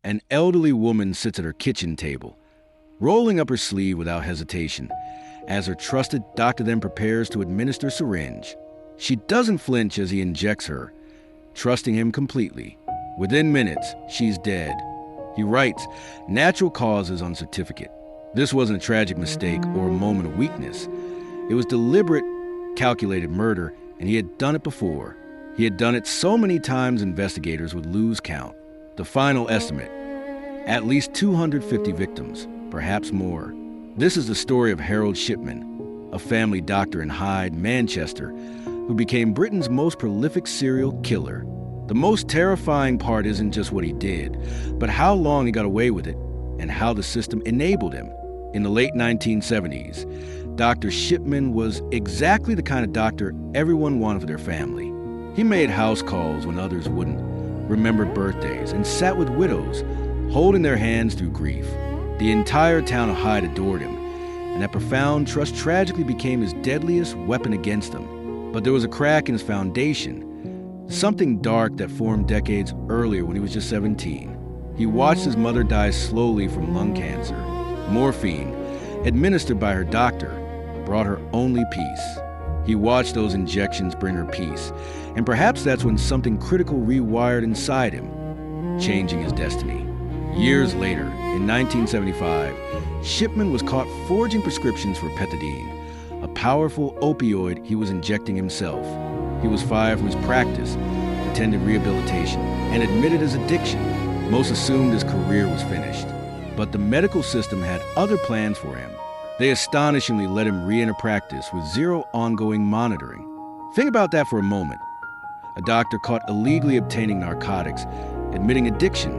An elderly woman sits at her kitchen table, rolling up her sleeve without hesitation, as her trusted doctor then prepares to administer a syringe. She doesn't flinch as he injects her, trusting him completely. Within minutes, she's dead. He writes, "Natural causes" on certificate. This wasn't a tragic mistake or a moment of weakness. It was deliberate, calculated murder, and he had done it before. He had done it so many times investigators would lose count. The final estimate: at least 250 victims, perhaps more. This is the story of Harold Shipman, a family doctor in Hyde, Manchester, who became Britain's most prolific serial killer. The most terrifying part isn't just what he did, but how long he got away with it and how the system enabled him. In the late 1970s, Dr. Shipman was exactly the kind of doctor everyone wanted for their family. He made house calls when others wouldn't, remembered birthdays, and sat with widows, holding their hands through grief. The entire town of Hyde adored him, and that profound trust tragically became his deadliest weapon against them. But there was a crack in his foundation, something dark that formed decades earlier when he was just 17. He watched his mother die slowly from lung cancer. Morphine, administered by her doctor, brought her only peace. He watched those injections bring her peace, and perhaps that's when something critical rewired inside him, changing his destiny. Years later, in 1975, Shipman was caught forging prescriptions for pethidine, a powerful opioid he was injecting himself. He was fired from his practice, attended rehabilitation, and admitted his addiction. Most assumed his career was finished. But the medical system had other plans for him. They astonishingly let him re-enter practice with zero ongoing monitoring. Think about that for a moment. A doctor caught illegally obtaining narcotics, admitting addiction,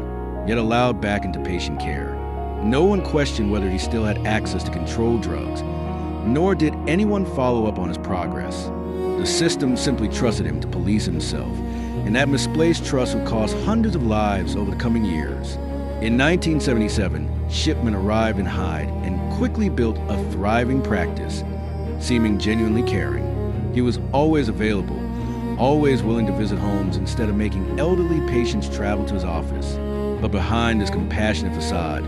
yet allowed back into patient care. No one questioned whether he still had access to controlled drugs, nor did anyone follow up on his progress. The system simply trusted him to police himself, and that misplaced trust would cost hundreds of lives over the coming years. In 1977, Shipman arrived in Hyde and quickly built a thriving practice, seeming genuinely caring. He was always available, always willing to visit homes instead of making elderly patients travel to his office. But behind this compassionate facade,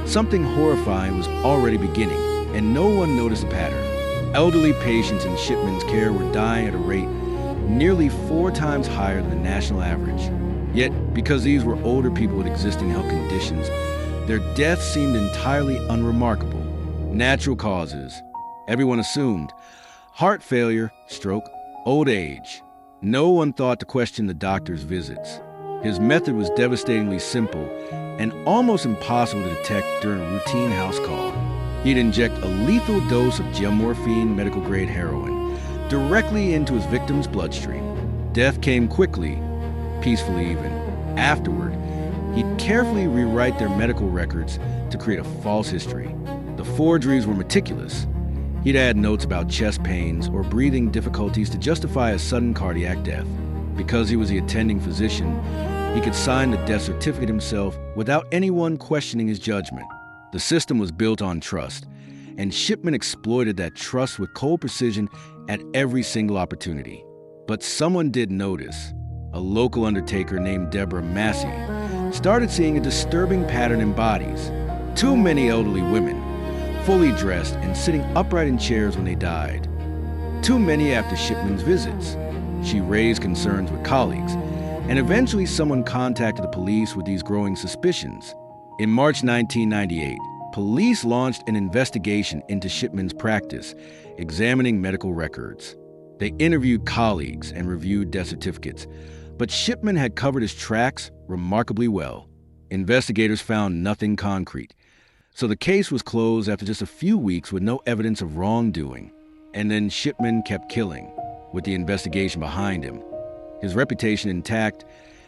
something horrifying was already beginning, and no one noticed the pattern. Elderly patients in Shipman's care were dying at a rate nearly 4 times higher than the national average. Yet, because these were older people with existing health conditions, their deaths seemed entirely unremarkable. Natural causes, everyone assumed: heart failure, stroke, old age. No one thought to question the doctor's visits. His method was devastatingly simple and almost impossible to detect during a routine house call. He'd inject a lethal dose of geomorphine, medical-grade heroin, directly into his victim's bloodstream. Death came quickly, peacefully even. Afterward, he'd carefully rewrite their medical records to create a false history. The forgeries were meticulous. He'd add notes about chest pains or breathing difficulties to justify a sudden cardiac death. Because he was the attending physician, he could sign the death certificate himself without anyone questioning his judgment. The system was built on trust, and Shipman exploited that trust with cold precision at every single opportunity. But someone did notice. A local undertaker named Deborah Massey started seeing a disturbing pattern in bodies. Too many elderly women, fully dressed and sitting upright in chairs when they died. Too many after Shipman's visits. She raised concerns with colleagues, and eventually someone contacted the police with these growing suspicions. In March 1998, police launched an investigation into Shipman's practice, examining medical records. They interviewed colleagues and reviewed death certificates, but Shipman had covered his tracks remarkably well. Investigators found nothing concrete, so the case was closed after just a few weeks with no evidence of wrongdoing. And then Shipman kept killing, with the investigation behind him. His reputation intact,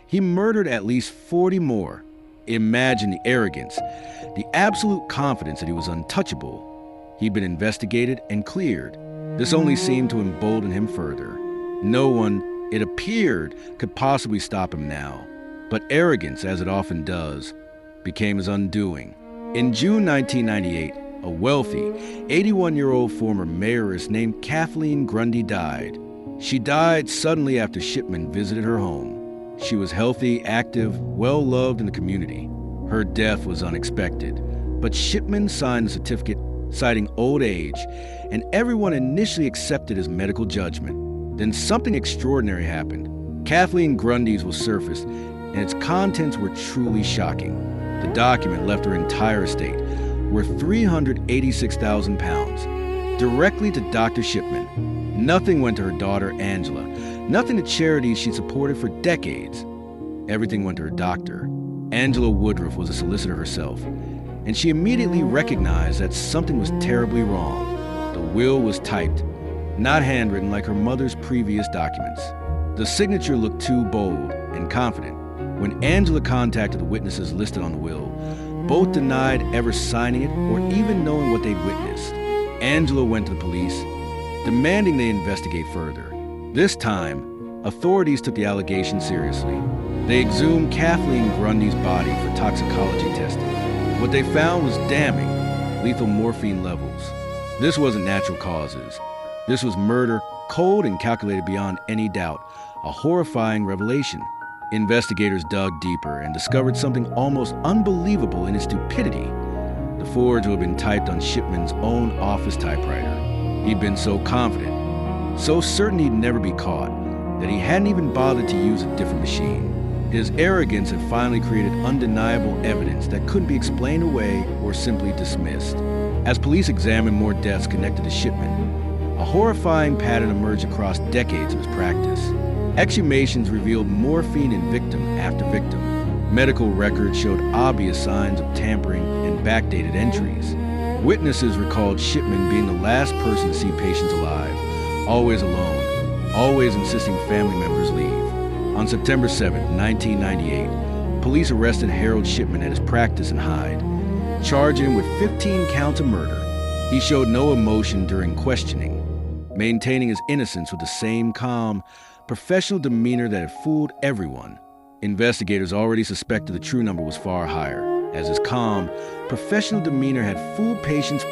he murdered at least 40 more. Imagine the arrogance, the absolute confidence that he was untouchable. He'd been investigated and cleared. This only seemed to embolden him further. No one, it appeared, could possibly stop him now. But arrogance, as it often does, became his undoing. In June 1998, a wealthy, 81-year-old former mayoress named Kathleen Grundy died. She died suddenly after Shipman visited her home. She was healthy, active, well-loved in the community. Her death was unexpected, but Shipman signed a certificate citing old age, and everyone initially accepted his medical judgment. Then something extraordinary happened. Kathleen Grundy's was surfaced, and its contents were truly shocking. The document left her entire estate, worth £386,000, directly to Dr. Shipman. Nothing went to her daughter, Angela. Nothing to charities she supported for decades. Everything went to her doctor. Angela Woodruff was a solicitor herself, and she immediately recognized that something was terribly wrong. The will was typed, not handwritten like her mother's previous documents. The signature looked too bold and confident. When Angela contacted the witnesses listed on the will, both denied ever signing it or even knowing what they'd witnessed. Angela went to the police, demanding they investigate further. This time, authorities took the allegation seriously. They exhumed Kathleen Grundy's body for toxicology testing. What they found was damning, lethal morphine levels. This wasn't natural causes. This was murder, cold and calculated beyond any doubt, a horrifying revelation. Investigators dug deeper and discovered something almost unbelievable in its stupidity. The forge had been typed on Shipman's own office typewriter. He'd been so confident, so certain he'd never be caught, that he hadn't even bothered to use a different machine. His arrogance had finally created undeniable evidence that couldn't be explained away or simply dismissed. As police examined more deaths connected to Shipman, a horrifying pattern emerged across decades of his practice. Exhumations revealed morphine in victim after victim. Medical records showed obvious signs of tampering and backdated entries. Witnesses recalled Shipman being the last person to see patients alive, always alone, always insisting family members leave. On September 7, 1998, police arrested Harold Shipman at his practice in Hyde, charging him with 15 counts of murder. He showed no emotion during questioning, maintaining his innocence with the same calm, professional demeanor that had fooled everyone. Investigators already suspected the true number was far higher, as his calm, professional demeanor had fooled patients